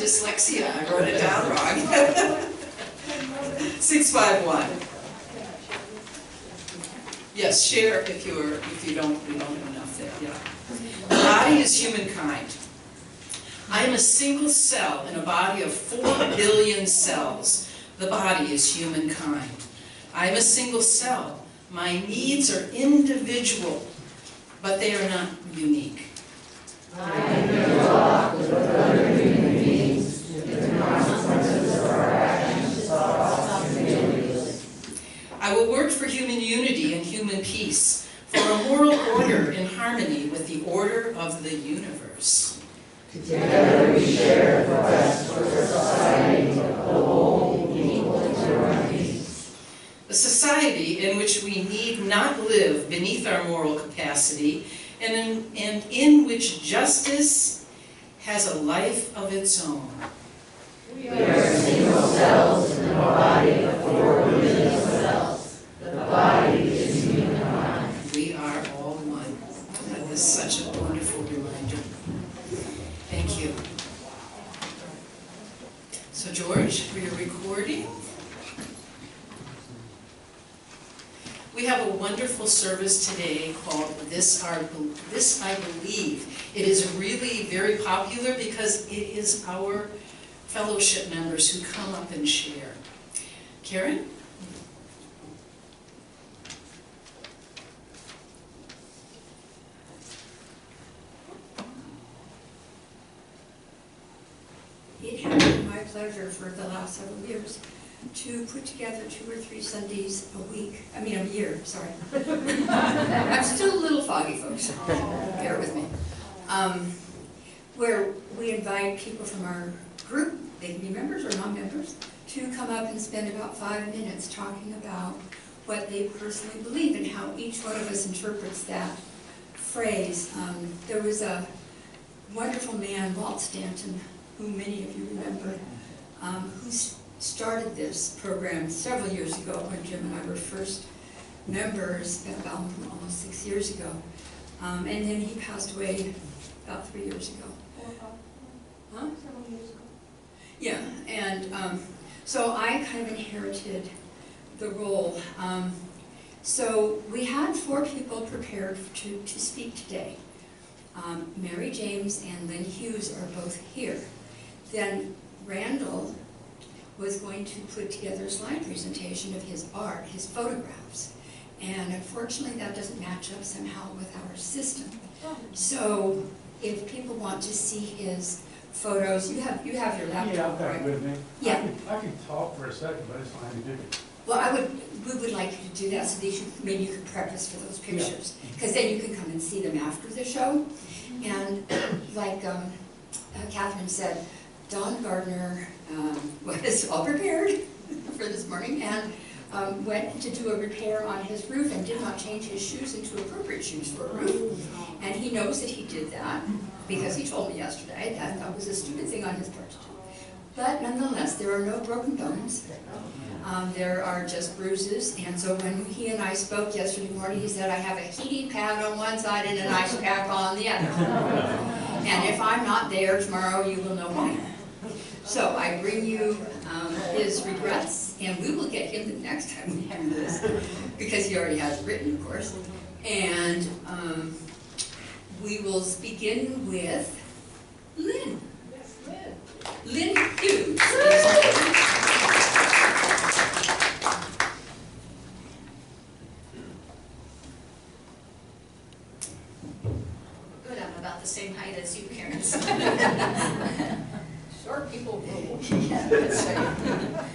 dyslexia. I wrote it down wrong. 651. Yes, share if you don't have enough there. Yeah. The body is humankind. I am a single cell in a body of 4 billion cells. The body is humankind. I am a single cell. My needs are individual, but they are not unique. I interlock with other human beings, with the consequences of our actions, thoughts, and feelings. I will work for human unity and human peace, for a moral order in harmony with the order of the universe. Together we share the quest for a society of the whole, equal, and peace. A society in which we need not live beneath our moral capacity, and in which justice has a life of its own. We are single cells in a body of 4 billion cells. The body is humankind. We are all one. That is such a wonderful reminder. Thank you. So George, for your recording. We have a wonderful service today called This I Believe. It is really very popular because it is our fellowship members who come up and share. Karen? It has been my pleasure for the last several years to put together 2 or 3 Sundays a year, sorry. I'm still a little foggy, folks. Bear with me. Where we invite people from our group, they can be members or non-members, to come up and spend about 5 minutes talking about what they personally believe and how each one of us interprets that phrase. There was a wonderful man, Walt Stanton, who many of you remember, who started this program several years ago when Jim and I were first members, about almost 6 years ago. And then he passed away about 3 years ago. Huh? Several years ago. Yeah, and so I kind of inherited the role. So we had 4 people prepared to speak today. Mary James and Lynn Hughes are both here. Then Randall was going to put together a slide presentation of his art, his photographs. And unfortunately that doesn't match up somehow with our system. So if people want to see his photos, you have your laptop, yeah, I've got right? it with me. Yeah. I can talk for a second, but it's fine to do. Well, we would like you to do that so that maybe you could prep us for those pictures. Because then you can come and see them after the show. And like Cothren said, Don Gardner was all prepared for this morning and went to do a repair on his roof and did not change his shoes into appropriate shoes for a roof. And he knows that he did that because he told me yesterday that was a stupid thing on his part to do. But nonetheless, there are no broken bones. There are just bruises. And so when he and I spoke yesterday morning, he said, I have a heating pad on one side and an ice pack on the other. And if I'm not there tomorrow, you will know why. So I bring you his regrets, and we will get him the next time we do this, because he already has written, of course. And we will begin with Lynn. Yes, Lynn. Lynn Hughes. Good, I'm about the same height as you, Karen. Short people rule. Yeah, that's right.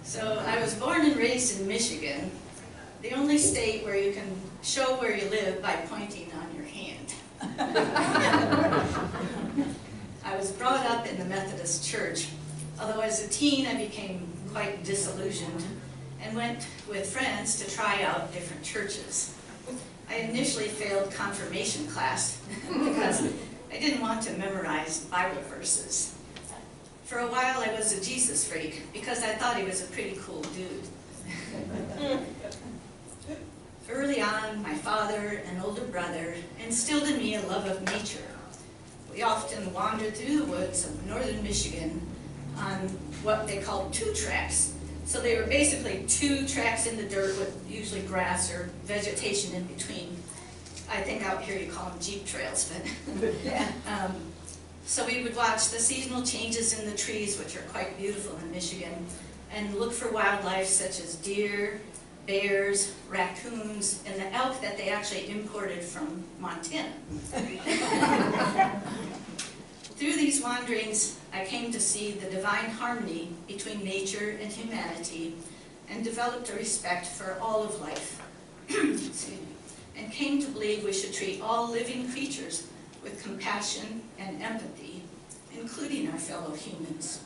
So I was born and raised in Michigan, the only state where you can show where you live by pointing on your hand. I was brought up in the Methodist Church, although as a teen I became quite disillusioned and went with friends to try out different churches. I initially failed confirmation class because I didn't want to memorize Bible verses. For a while I was a Jesus freak because I thought he was a pretty cool dude. Early on, my father and older brother instilled in me a love of nature. we often wandered through the woods of northern Michigan on what they called two tracks. So they were basically two tracks in the dirt with usually grass or vegetation in between. I think out here you call them Jeep trails, but yeah. So we would watch the seasonal changes in the trees, which are quite beautiful in Michigan, and look for wildlife such as deer, bears, raccoons, and the elk that they actually imported from Montana. Through these wanderings, I came to see the divine harmony between nature and humanity and developed a respect for all of life. Excuse me. And came to believe we should treat all living creatures with compassion and empathy, including our fellow humans.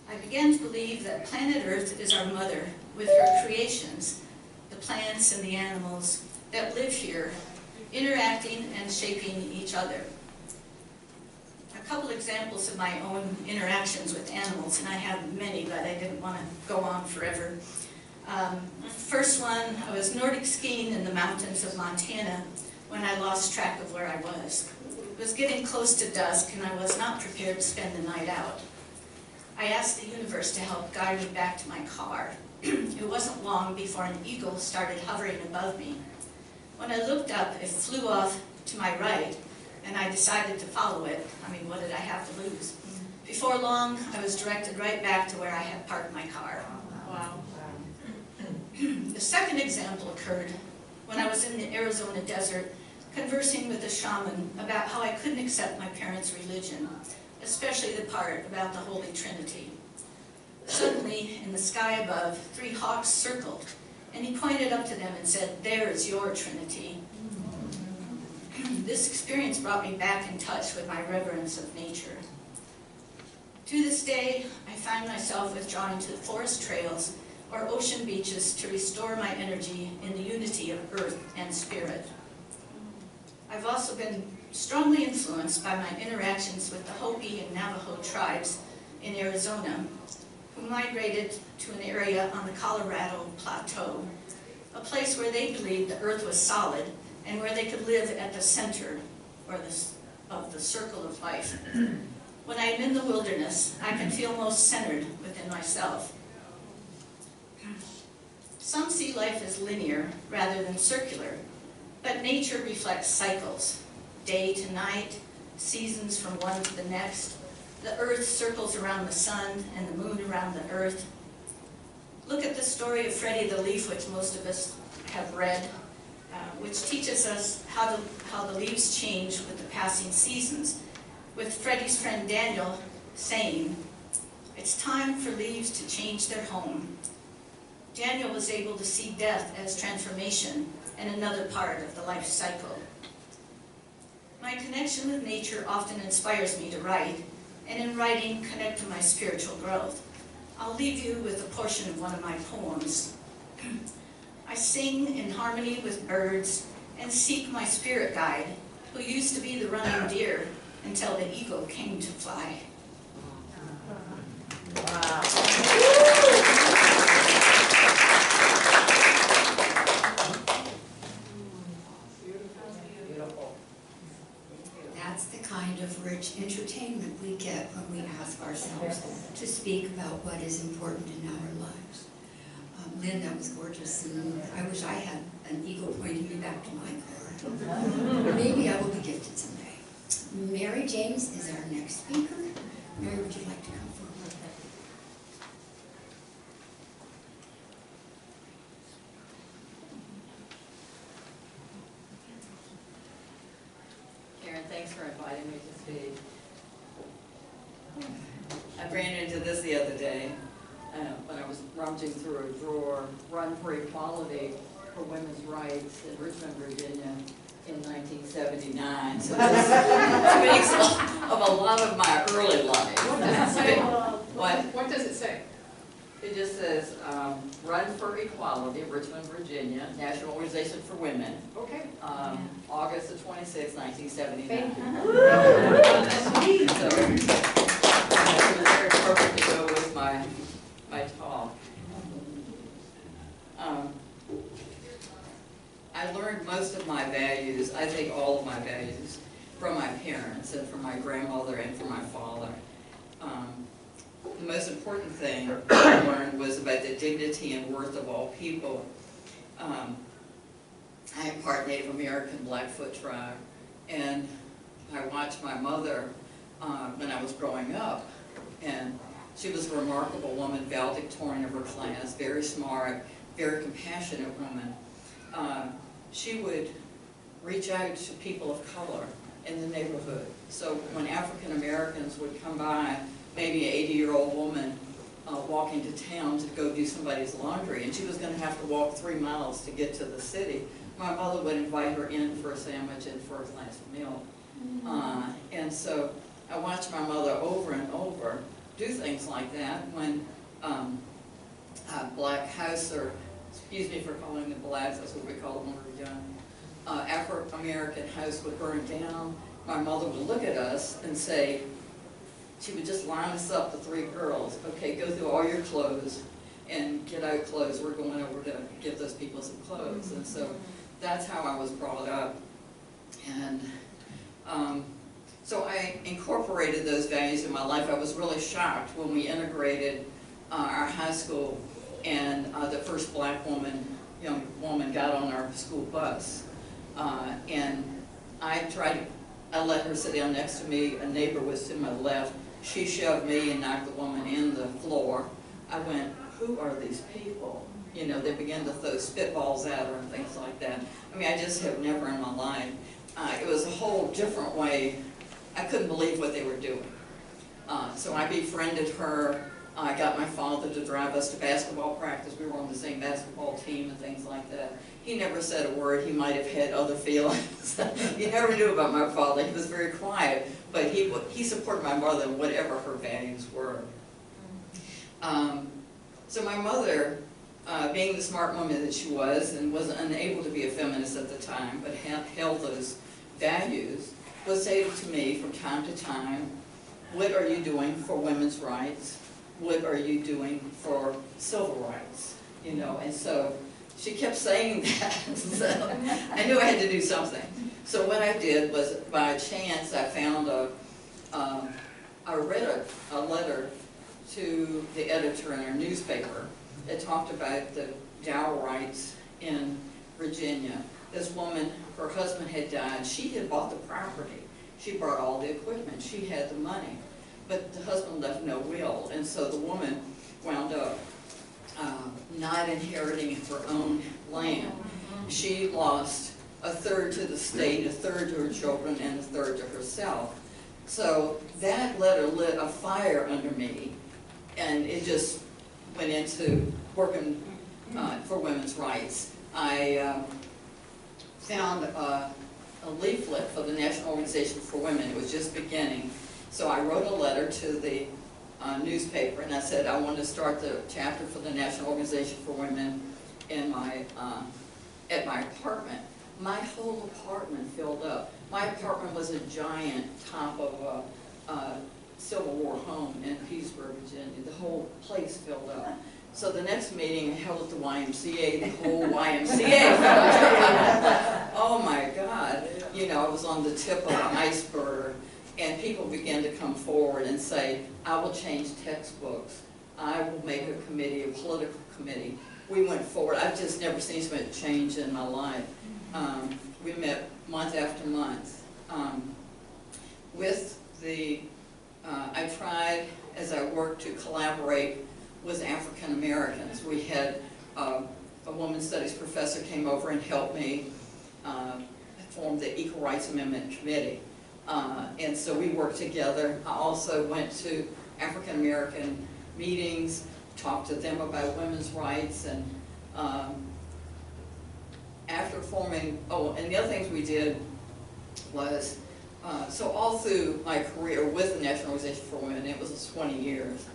I began to believe that planet Earth is our mother with her creations, the plants and the animals that live here, interacting and shaping each other. A couple examples of my own interactions with animals, and I have many, but I didn't want to go on forever. First one, I was Nordic skiing in the mountains of Montana when I lost track of where I was. It was getting close to dusk and I was not prepared to spend the night out. I asked the universe to help guide me back to my car. It wasn't long before an eagle started hovering above me. When I looked up, it flew off to my right and I decided to follow it. I mean, what did I have to lose? Before long, I was directed right back to where I had parked my car. Wow. The second example occurred when I was in the Arizona desert conversing with a shaman about how I couldn't accept my parents' religion, especially the part about the Holy Trinity. Suddenly, in the sky above, 3 hawks circled, and he pointed up to them and said, "There is your Trinity." This experience brought me back in touch with my reverence of nature. To this day, I find myself withdrawing to the forest trails or ocean beaches to restore my energy in the unity of earth and spirit. I've also been strongly influenced by my interactions with the Hopi and Navajo tribes in Arizona, who migrated to an area on the Colorado Plateau, a place where they believed the earth was solid and where they could live at the center of the circle of life. When I am in the wilderness, I can feel most centered within myself. Some see life as linear rather than circular, but nature reflects cycles, day to night, seasons from one to the next. The earth circles around the sun and the moon around the earth. Look at the story of Freddie the Leaf, which most of us have read, which teaches us how the leaves change with the passing seasons, with Freddie's friend Daniel saying, "It's time for leaves to change their home." Daniel was able to see death as transformation and another part of the life cycle. My connection with nature often inspires me to write, and in writing, connect to my spiritual growth. I'll leave you with a portion of one of my poems. I sing in harmony with birds and seek my spirit guide, who used to be the running deer until the eagle came to fly. That's the kind of rich entertainment we get when we ask ourselves to speak about what is important in our lives. Lynn, that was gorgeous, and I wish I had an eagle pointing me back to my car. Maybe I will be gifted someday. Mary James is our next speaker. Mary, would you like to come forward? Karen, thanks for inviting me to speak. I ran into this the other day when I was rummaging through a drawer, Run for Equality for Women's Rights in Richmond, Virginia in 1979. So this speaks of a lot of my early life. What does it say? What does it say? It just says, Run for Equality, Richmond, Virginia, National Organization for Women, Okay. August the 26th, 1979. Thank you. So, it was very perfect to go with my talk. I learned most of my values, I think all of my values, from my parents and my grandmother and for my father. The most important thing I learned was about the dignity and worth of all people. I am part Native American Blackfoot tribe, and I watched my mother when I was growing up, and she was a remarkable woman, valedictorian of her class, very smart, very compassionate woman. She would reach out to people of color in the neighborhood. So when African Americans would come by, maybe an 80-year-old woman walking to town to go do somebody's laundry, and she was going to have to walk 3 miles to get to the city, my mother would invite her in for a sandwich and for a glass of milk. And so I watched my mother over and over do things like that when a black house, or excuse me for calling them blacks, that's what we called them when we were young, Afro-American house would burn down. My mother would look at us and say, she would just line us up, the 3 girls, okay, go through all your clothes and get out clothes. We're going over to give those people some clothes. And so that's how I was brought up. And so I incorporated those values in my life. I was really shocked when we integrated our high school and the first black young woman got on our school bus. And I let her sit down next to me. A neighbor was to my left. She shoved me and knocked the woman in the floor. I went, who are these people? You know, they began to throw spitballs at her and things like that. I mean, I just have never in my life. It was a whole different way. I couldn't believe what they were doing. So I befriended her. I got my father to drive us to basketball practice. We were on the same basketball team and things like that. He never said a word. He might have had other feelings. You never knew about my father. He was very quiet, but he supported my mother in whatever her values were. So my mother, being the smart woman that she was, and was unable to be a feminist at the time, but held those values, would say to me from time to time, what are you doing for women's rights? What are you doing for civil rights? You know, and so she kept saying that, so I knew I had to do something. So what I did was, by chance, I found I read a letter to the editor in our newspaper that talked about the dower rights in Virginia. This woman, her husband had died. She had bought the property. She brought all the equipment. She had the money. But the husband left no will, and so the woman wound up not inheriting her own land. She lost a third to the state, a third to her children, and a third to herself. So that letter lit a fire under me, and it just went into working for women's rights. I found a leaflet for the National Organization for Women. It was just beginning. So I wrote a letter to the newspaper, and I said I wanted to start the chapter for the National Organization for Women in at my apartment. My whole apartment filled up. My apartment was a giant top of a Civil War home in Petersburg, Virginia. The whole place filled up. So the next meeting I held at the YMCA, the whole YMCA filled up. Oh my God. You know, I was on the tip of an iceberg. And people began to come forward and say, I will change textbooks. I will make a committee, a political committee. We went forward. I've just never seen so much change in my life. We met month after month. I tried, as I worked, to collaborate with African Americans. We had a women's studies professor came over and helped me form the Equal Rights Amendment Committee. And so we worked together. I also went to African American meetings, talked to them about women's rights, and after forming, and the other things we did was, so all through my career with the National Organization for Women, it was 20 years,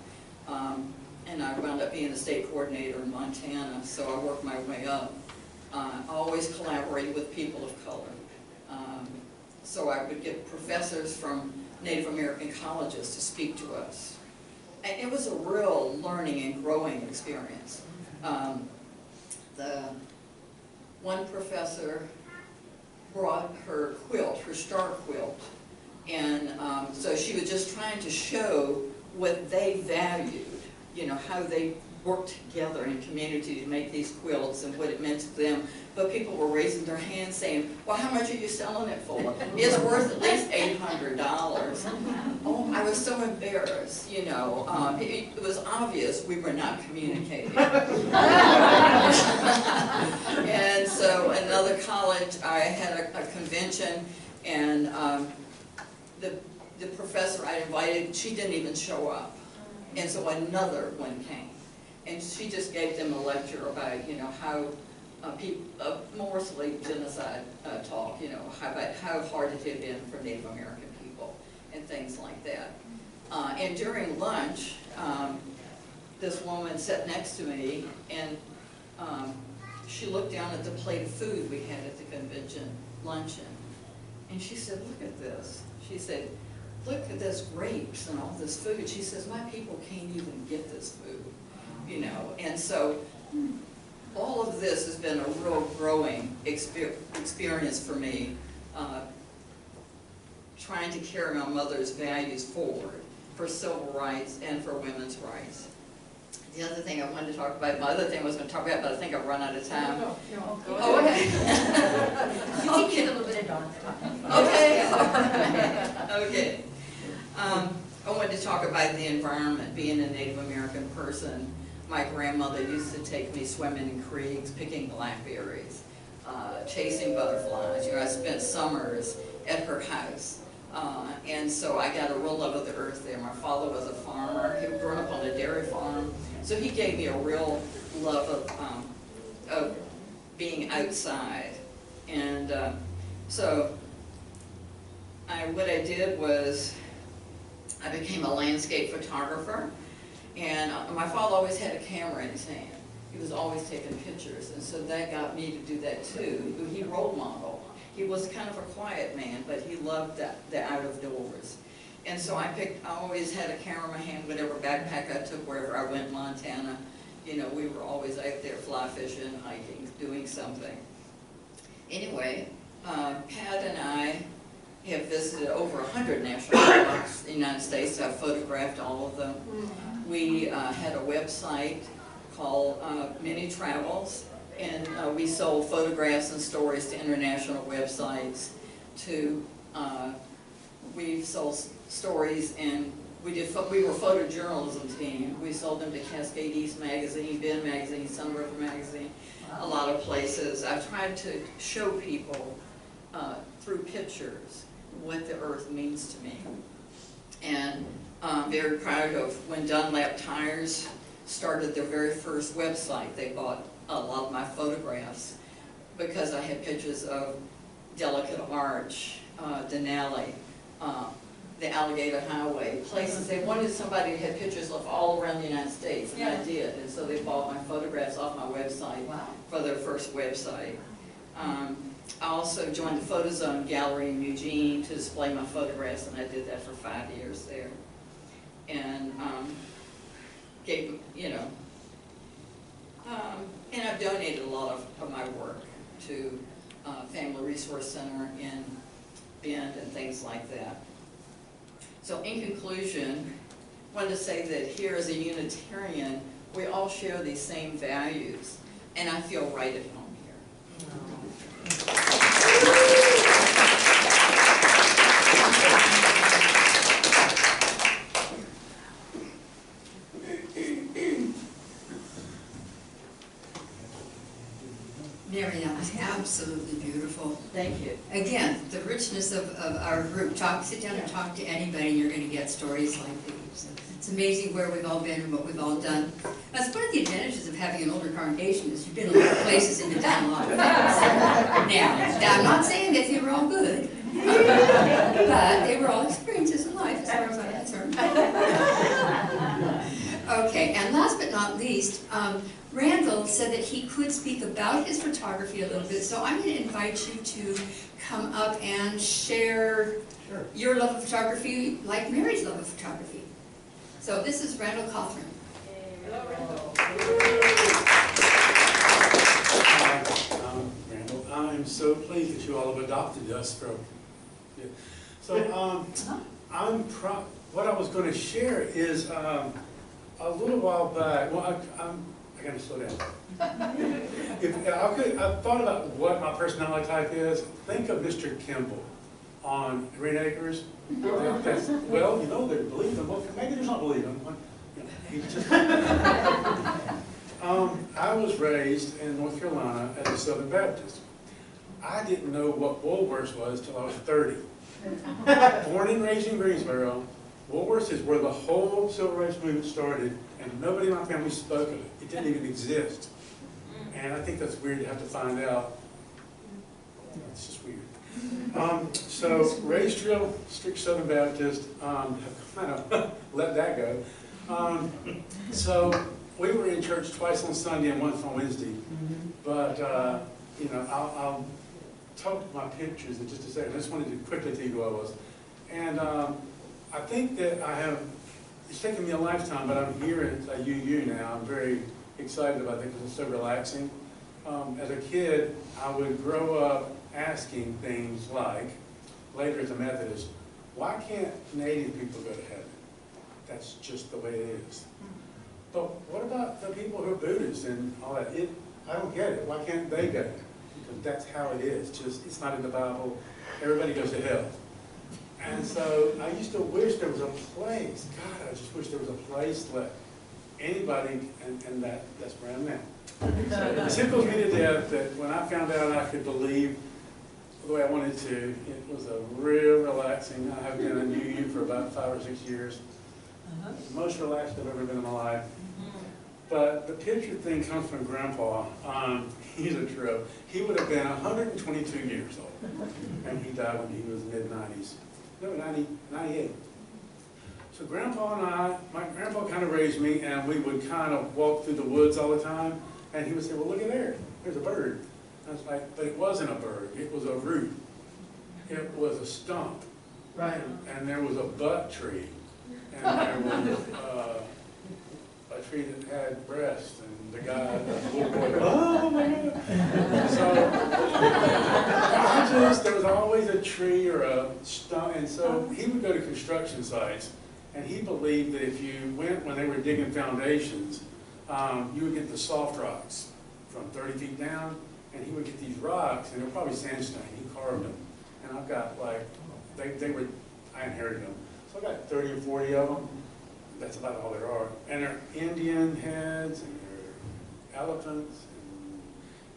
and I wound up being the state coordinator in Montana, so I worked my way up. I always collaborated with people of color. So I would get professors from Native American colleges to speak to us. And it was a real learning and growing experience. The one professor brought her quilt, her star quilt, And so she was just trying to show what they valued, you know, how they worked together in community to make these quilts and what it meant to them. But people were raising their hands saying, well, how much are you selling it for? It's worth at least $800. Oh, I was so embarrassed, you know. It was obvious we were not communicating. And so another college, I had a convention, and the professor I invited, she didn't even show up. And so another one came. And she just gave them a lecture about, you know, how mostly genocide talk, you know, how hard it had been for Native American people and things like that. And during lunch, this woman sat next to me, and she looked down at the plate of food we had at the convention luncheon, and she said, look at this. She said, look at this grapes and all this food. She says, my people can't even get this food, you know. And so all of this has been a real growing experience for me, trying to carry my mother's values forward for civil rights and for women's rights. The other thing I wanted to talk about, my other thing I was going to talk about, but I think I've run out of time. No. Oh, okay. You can get a little bit of Dawn. Okay, all right. Okay. I wanted to talk about the environment, being a Native American person. My grandmother used to take me swimming in creeks, picking blackberries, chasing butterflies. You know, I spent summers at her house. And so I got a real love of the earth there. My father was a farmer. He grew up on a dairy farm. So he gave me a real love of being outside. And so what I did was I became a landscape photographer. And my father always had a camera in his hand. He was always taking pictures. And so that got me to do that too. He role modeled. He was kind of a quiet man, but he loved the out of doors. And so I always had a camera in my hand, whatever backpack I took wherever I went, Montana. You know, we were always out there fly fishing, hiking, doing something. Anyway, Pat and I have visited over 100 national parks in the United States. I've photographed all of them. We had a website called Mini Travels. And we sold photographs and stories to international websites. We sold stories, and we were a photojournalism team. We sold them to Cascade East Magazine, Ben Magazine, Sun River Magazine, a lot of places. I've tried to show people through pictures what the earth means to me. And I'm very proud of when Dunlap Tires started their very first website. They bought a lot of my photographs because I had pictures of Delicate Arch, Denali, the Alligator Highway, places. They wanted somebody who had pictures of all around the United States, and I did. And so they bought my photographs off my website for their first website. I also joined the PhotoZone Gallery in Eugene to display my photographs, and I did that for 5 years there. And gave, you know, and I've donated a lot of my work to Family Resource Center in Bend and things like that. So in conclusion, I wanted to say that here as a Unitarian, we all share these same values, and I feel right at home here. Mary, that was absolutely beautiful. Thank you. Again, the richness of our group. Sit down and talk to anybody, and you're going to get stories like these. It's amazing where we've all been and what we've all done. That's one of the advantages of having an older congregation is you've been a lot of places and you've done a lot of things. Now, I'm not saying that they were all good, but they were all experiences in life as far as I'm concerned. Okay, and last but not least, Randall said that he could speak about his photography a little bit, so I'm going to invite you to come up and share your love of photography like Mary's love of photography. So this is Randall Cothren. Hello, Randall. Hi, I'm Randall. I'm so pleased that you all have adopted us. So, what I was going to share is a little while back. Well, I got to slow down. I thought about what my personality type is. Think of Mr. Kimball on Green Acres. Well, you know, they believe him. Well, maybe there's not believe him. He's just. I was raised in North Carolina as a Southern Baptist. I didn't know what Woolworths was till I was 30. Born and raised in Greensboro, Woolworths is where the whole civil rights movement started, and nobody in my family spoke of it. It didn't even exist. And I think that's weird to have to find out. It's just weird. So, raised real strict Southern Baptist, have kind of let that go. So, we were in church twice on Sunday and once on Wednesday. But, you know, I'll talk to my pictures in just a second. I just wanted to quickly tell you who I was. And I think that it's taken me a lifetime, but I'm here at UU now. I'm very excited about that because it's so relaxing. As a kid, I would grow up asking things like, later as a Methodist, why can't Native people go to heaven? That's just the way it is. But what about the people who are Buddhists and all that? I don't get it. Why can't they go? Because that's how it is. Just it's not in the Bible. Everybody goes to hell. And so I used to wish there was a place. God, I just wish there was a place to let anybody, and that's where I'm at. So it tickles me to death that when I found out I could believe the way I wanted to, it was a real relaxing. I have been in UU for about 5 or 6 years. The most relaxed I've ever been in my life. But the picture thing comes from Grandpa. He's a trip. He would have been 122 years old, and he died when he was mid-90s. No, 98. So Grandpa and my grandpa kind of raised me, and we would kind of walk through the woods all the time, and he would say, well, look at there. There's a bird. I was like, but it wasn't a bird. It was a root. It was a stump. Right. And there was a butt tree. And there was a tree that had breasts, and the guy, the little boy, oh my God. So there was always a tree or a stump, and so he would go to construction sites, and he believed that if you went when they were digging foundations, you would get the soft rocks from 30 feet down, and he would get these rocks, and they were probably sandstone. He carved them, and I've got like, I inherited them. So I've got 30 or 40 of them. That's about all there are. And they're Indian heads, and they're elephants. And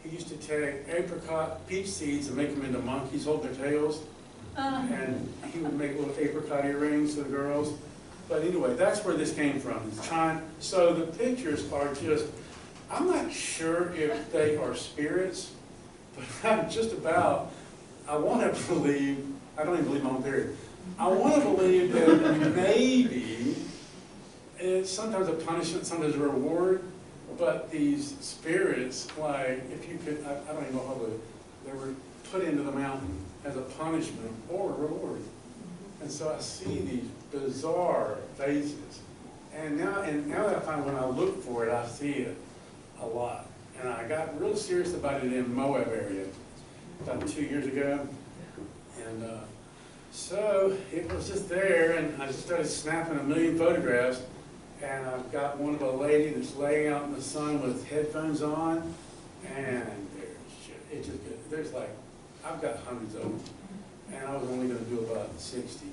he used to take apricot peach seeds and make them into monkeys, hold their tails. And he would make little apricot earrings for the girls. But anyway, that's where this came from. So the pictures are just, I'm not sure if they are spirits, but I want to believe, I don't even believe my own theory. I want to believe that maybe it's sometimes a punishment, sometimes a reward, but these spirits, like, if you could, I don't even know how they were put into the mountain as a punishment or a reward. And so I see these bizarre faces. And now that I find when I look for it, I see it a lot. And I got real serious about it in Moab area about 2 years ago. And so it was just there, and I just started snapping a million photographs. And I've got one of a lady that's laying out in the sun with headphones on, and there's like, I've got hundreds of them, and I was only going to do about 60.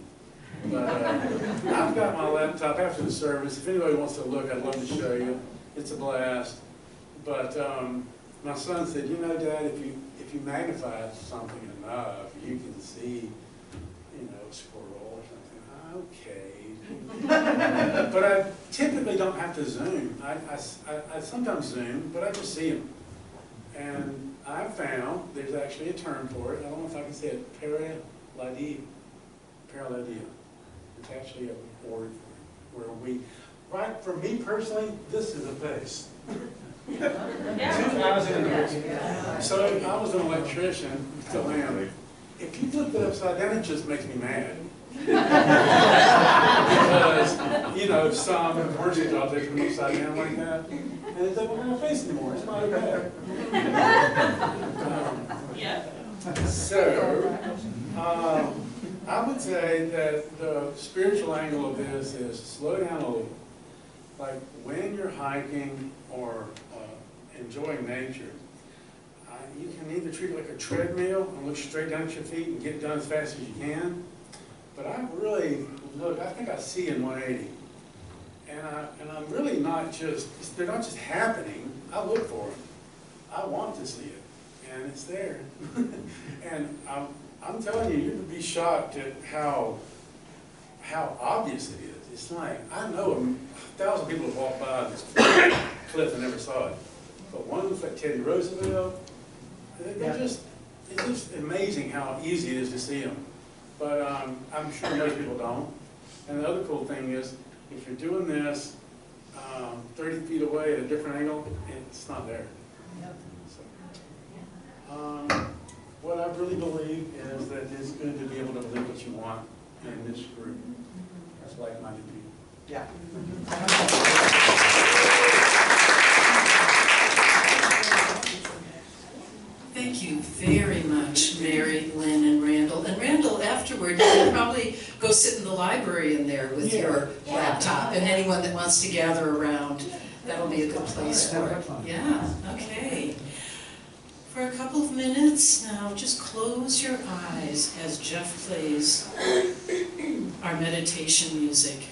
But I've got my laptop after the service. If anybody wants to look, I'd love to show you. It's a blast. But my son said, you know, Dad, if you magnify something enough, you can see, you know, a squirrel or something. Okay. But I typically don't have to zoom. I sometimes zoom, but I just see them. And I found there's actually a term for it. I don't know if I can say it. Paraladia. It's actually a word where for me personally, this is a face. 2 hours in a So I was an electrician, still am. If you flip it upside down, it just makes me mad. Because, you know, some commercial jobs, they come upside down like that, and it doesn't have a face anymore. It's not okay. So, I would say that the spiritual angle of this is slow down a little. Like when you're hiking or enjoying nature, you can either treat it like a treadmill and look straight down at your feet and get it done as fast as you can. But I really look, I think I see in 180. And I'm really not just, they're not just happening. I look for them. I want to see it. And it's there. And I'm telling you, you'd be shocked at how obvious it is. It's like, I know 1,000 people have walked by this cliff and never saw it. But one looks like Teddy Roosevelt. It's just amazing how easy it is to see them. But I'm sure most people don't. And the other cool thing is, if you're doing this 30 feet away at a different angle, it's not there. So, what I really believe is that it's good to be able to believe what you want in this group. That's like-minded people. Yeah. Thank you very much, Mary, Lynn, and Randall. And Randall, afterward, you can probably go sit in the library in there with your laptop, and anyone that wants to gather around, that'll be a good place for it. Yeah, okay. For a couple of minutes now, just close your eyes as Jeff plays our meditation music,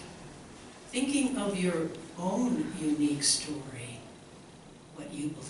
thinking of your own unique story, what you believe.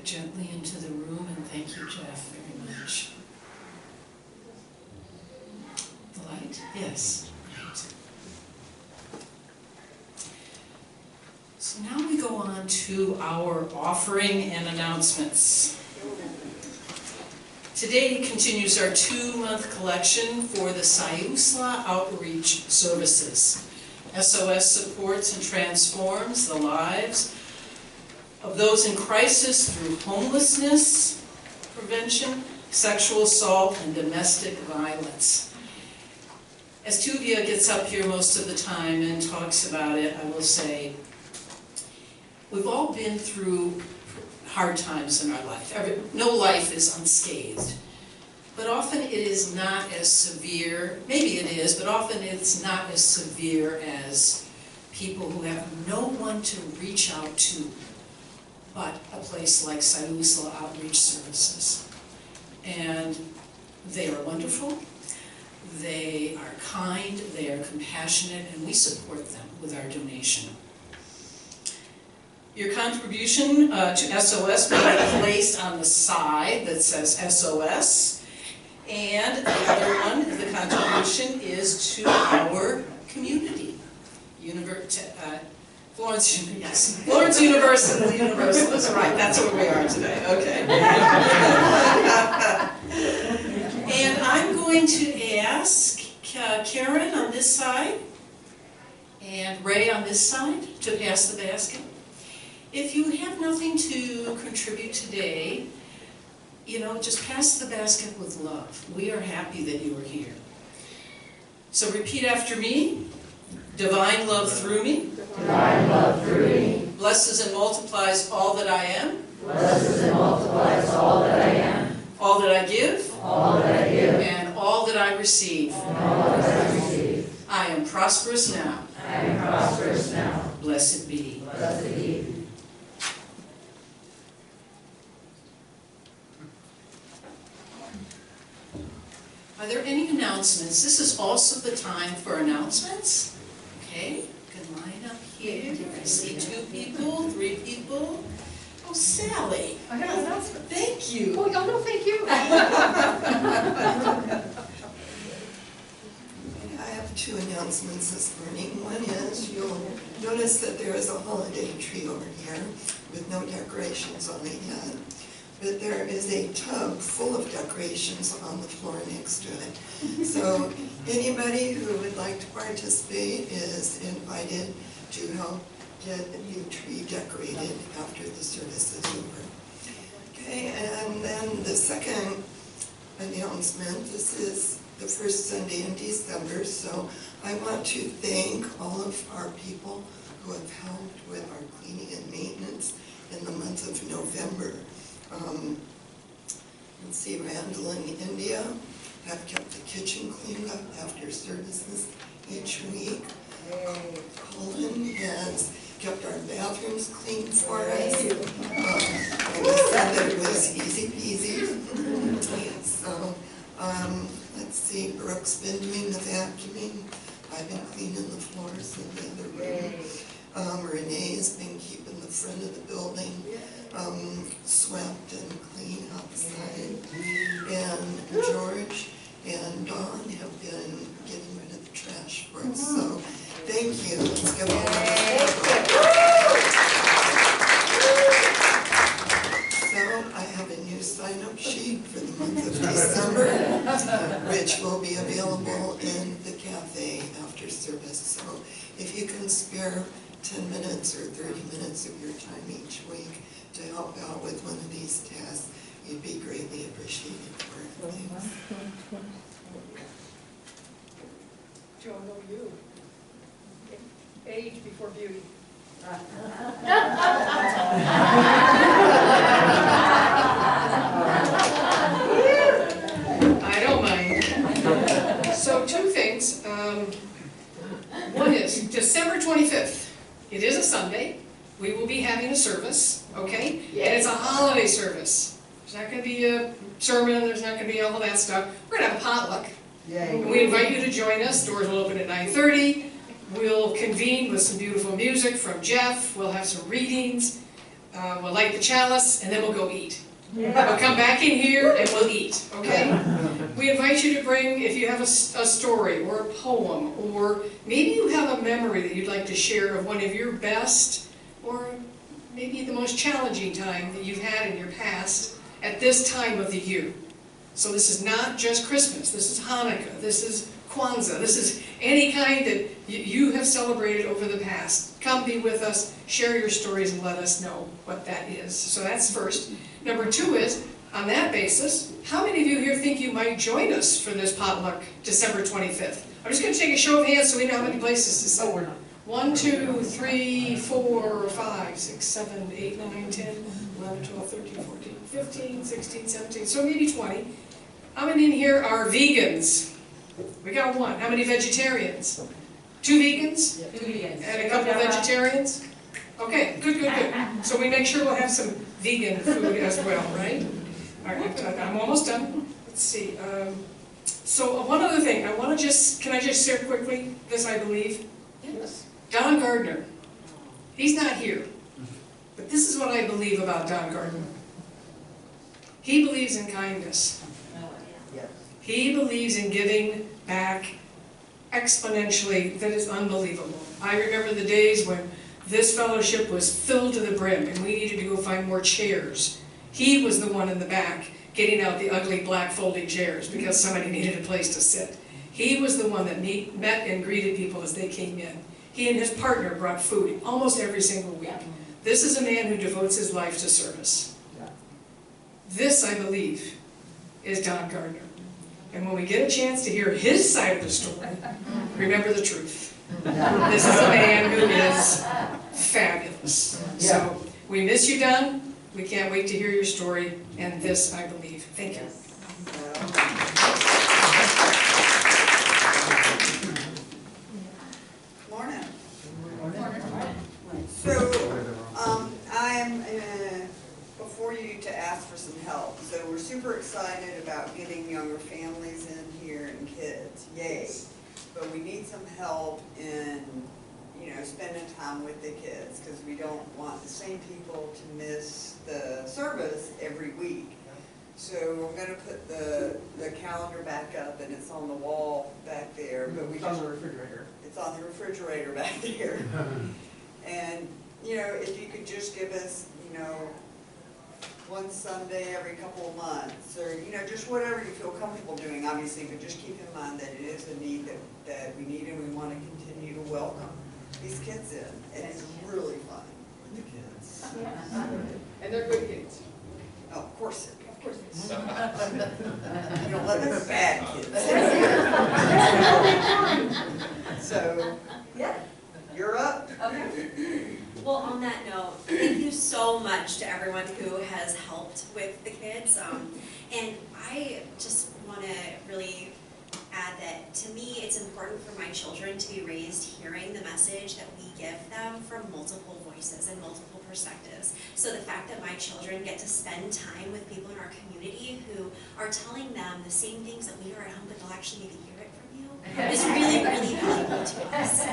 Gently into the room, and thank you, Jeff, very much. The light? Yes. Right. So now we go on to our offering and announcements. Today continues our 2-month collection for the Sayusla Outreach Services. SOS supports and transforms the lives of those in crisis through homelessness prevention, sexual assault, and domestic violence. As Tuvia gets up here most of the time and talks about it, I will say, we've all been through hard times in our life. No life is unscathed. But often it is not as severe, maybe it is, but often it's not as severe as people who have no one to reach out to but a place like Sayusla Outreach Services. And they are wonderful, they are kind, they are compassionate, and we support them with our donation. Your contribution to SOS will be placed on the side that says SOS. And the other one, the contribution is to our community. Florence Universalist, right, that's where we are today, okay. And I'm going to ask Karen on this side and Ray on this side to pass the basket. If you have nothing to contribute today, just pass the basket with love. We are happy that you are here. So repeat after me. Divine love through me. Divine love through me. Blesses and multiplies all that I am. Blesses and multiplies all that I am. All that I give. All that I give. And all that I receive. And all that I receive. I am prosperous now. I am prosperous now. Blessed be. Blessed be. Are there any announcements? This is also the time for announcements. Okay, good line up here. I see 2 people, 3 people. Oh, Sally. I have an announcement. Thank you. Oh, no, thank you. I have 2 announcements this morning. One is you'll notice that there is a holiday tree over here with no decorations on it yet. But there is a tub full of decorations on the floor next to it. So anybody who would like to participate is invited to help get the new tree decorated after the service is over. Okay, and then the second announcement, this is the first Sunday in December, so I want to thank all of our people who have helped with our cleaning and maintenance in the month of November. Let's see, Randall in India have kept the kitchen cleaned up after services each week. Colin has kept our bathrooms clean for us. And we said that it was easy peasy. So, let's see, Brooke's been doing the vacuuming. I've been cleaning the floors in the other room. Renee's been keeping the front of the building swept and clean outside. And George and Dawn have been getting rid of the trash for us. So thank you. Let's give all So I have a new sign-up sheet for the month of December, which will be available in the cafe after service. So if you can spare 10 minutes or 30 minutes of your time each week to help out with one of these tasks, you'd be greatly appreciated for it. Thanks. Joe, I know you. Age before beauty. I don't mind. So 2 things. One is December 25th. It is a Sunday. We will be having a service, okay? And it's a holiday service. There's not going to be a sermon, there's not going to be all of that stuff. We're going to have a potluck. And we invite you to join us. Doors will open at 9:30. We'll convene with some beautiful music from Jeff. We'll have some readings. We'll light the chalice, and then we'll go eat. We'll come back in here and we'll eat, okay? We invite you to bring, if you have a story or a poem, or maybe you have a memory that you'd like to share of one of your best, or maybe the most challenging time that you've had in your past at this time of the year. So this is not just Christmas, this is Hanukkah, this is Kwanzaa, this is any kind that you have celebrated over the past. Come be with us, share your stories, and let us know what that is. So that's first. Number 2 is, on that basis, how many of you here think you might join us for this potluck December 25th? I'm just going to take a show of hands so we know how many places to sit. Oh, we're not. 1, 2, 3, 4, 5, 6, 7, 8, 9, 10, 11, 12, 13, 14, 15, 16, 17, so maybe 20. How many in here are vegans? We got 1. How many vegetarians? 2 vegans? 2 vegans. And a couple of vegetarians? Okay, good, good, good. So we make sure we'll have some vegan food as well, right? All right, I'm almost done. Let's see. So one other thing, I want to can I just share quickly this, I believe? Yes. Don Gardner. He's not here. But this is what I believe about Don Gardner. He believes in kindness. He believes in giving back exponentially that is unbelievable. I remember the days when this fellowship was filled to the brim and we needed to go find more chairs. He was the one in the back getting out the ugly black folding chairs because somebody needed a place to sit. He was the one that met and greeted people as they came in. He and his partner brought food almost every single week. This is a man who devotes his life to service. This, I believe, is Don Gardner. And when we get a chance to hear his side of the story, remember the truth. This is a man who is fabulous. So we miss you, Don. We can't wait to hear your story, and this, I believe. Thank you. Morning. So, I'm before you to ask for some help. So we're super excited about getting younger families in here and kids, yay. But we need some help in, spending time with the kids, because we don't want the same people to miss the service every week. So I'm gonna put the calendar back up, and it's on the wall back there, but we just. It's on the refrigerator. It's on the refrigerator back there. And, if you could just give us, one Sunday every couple of months, or, just whatever you feel comfortable doing, obviously, but just keep in mind that it is a need that we need, and we want to continue to welcome these kids in. And it's really fun with the kids. And they're good kids. Oh, of course they're good. Of course they are. You don't let them bad kids. So, Yeah. you're up. Okay. Well, on that note, thank you so much to everyone who has helped with the kids. And I just want to really add that to me, it's important for my children to be raised hearing the message that we give them from multiple voices and multiple perspectives. So the fact that my children get to spend time with people in our community who are telling them the same things that we are at home, but they'll actually maybe hear it from you, is really, really valuable to us.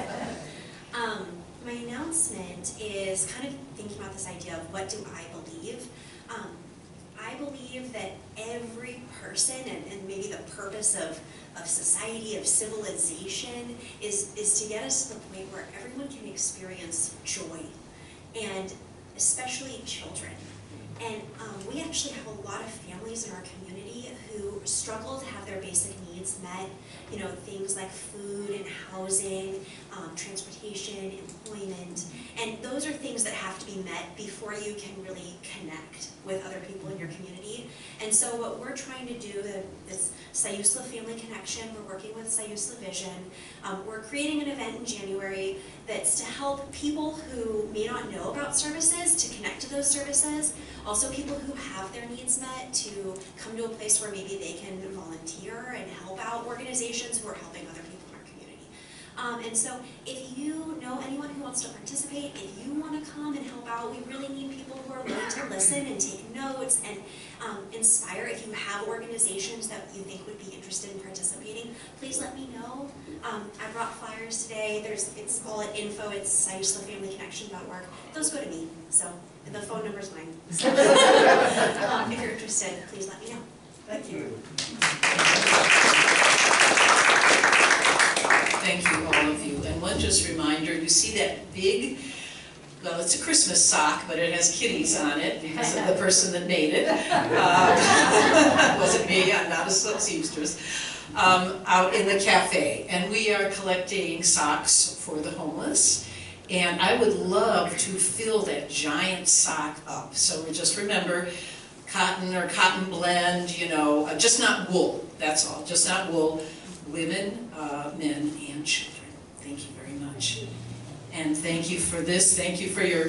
My announcement is kind of thinking about this idea of what do I believe. I believe that every person, and maybe the purpose of society, of civilization, is to get us to the point where everyone can experience joy, and especially children. And we actually have a lot of families in our community who struggle to have their basic needs met, things like food and housing, transportation, employment, and those are things that have to be met before you can really connect with other people in your community. And so what we're trying to do, this Sayusla Family Connection, we're working with Sayusla Vision. We're creating an event in January that's to help people who may not know about services to connect to those services, also people who have their needs met to come to a place where maybe they can volunteer and help out organizations who are helping other people in our community. And so if you know anyone who wants to participate, if you want to come and help out, we really need people who are willing to listen and take notes and inspire. If you have organizations that you think would be interested in participating, please let me know. I brought flyers today. It's all at info. It's sayuslafamilyconnection.org. Those go to me, so the phone number's mine. So, if you're interested, please let me know. Thank you. Thank you, all of you. And one just reminder, you see that big, well, it's a Christmas sock, but it has kitties on it because of the person that made it. It wasn't me, I'm not a seamstress. Out in the cafe. And we are collecting socks for the homeless. And I would love to fill that giant sock up. So just remember, cotton or cotton blend, just not wool, that's all, just not wool. Women, men, and children. Thank you very much. And thank you for this. Thank you for your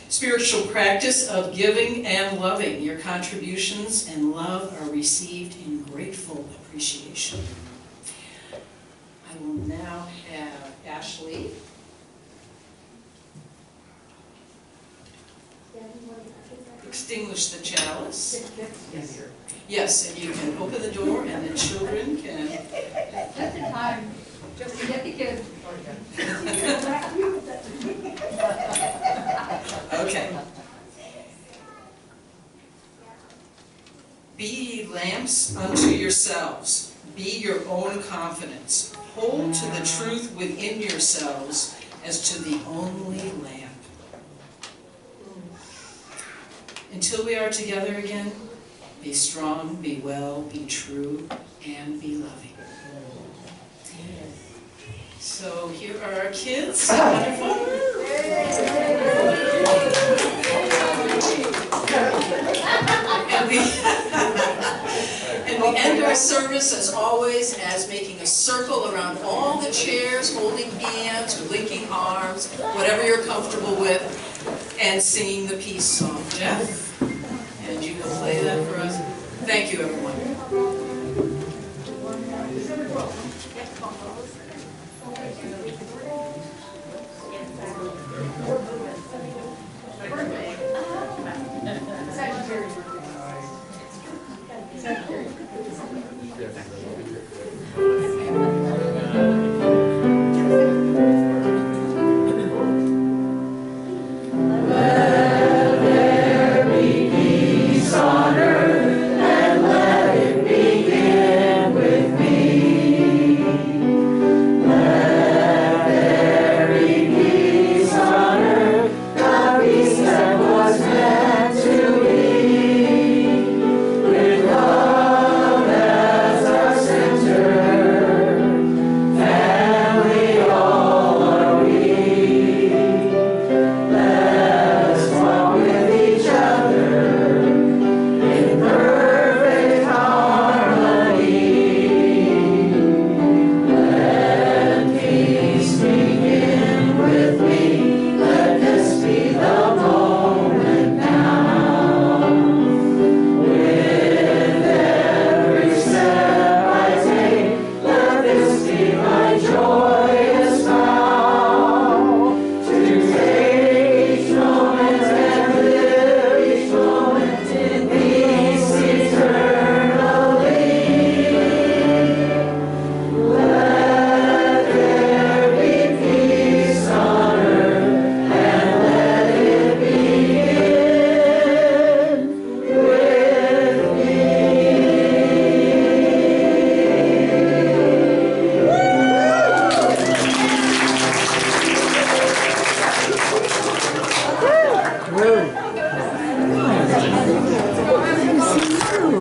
spiritual practice of giving and loving. Your contributions and love are received in grateful appreciation. I will now have Ashley. Extinguish the chalice. Yes, and you can open the door and the children can. Just in time, just to get the kids. Okay. Be ye lamps unto yourselves, Be your own confidence. Hold to the truth within yourselves as to the only lamp. Until we are together again, be strong, be well, be true, and be loving. So here are our kids. Wonderful. And we end our service, as always, as making a circle around all the chairs, holding hands or linking arms, whatever you're comfortable with, and singing the peace song. Jeff, and you can play that for us. Thank you, everyone.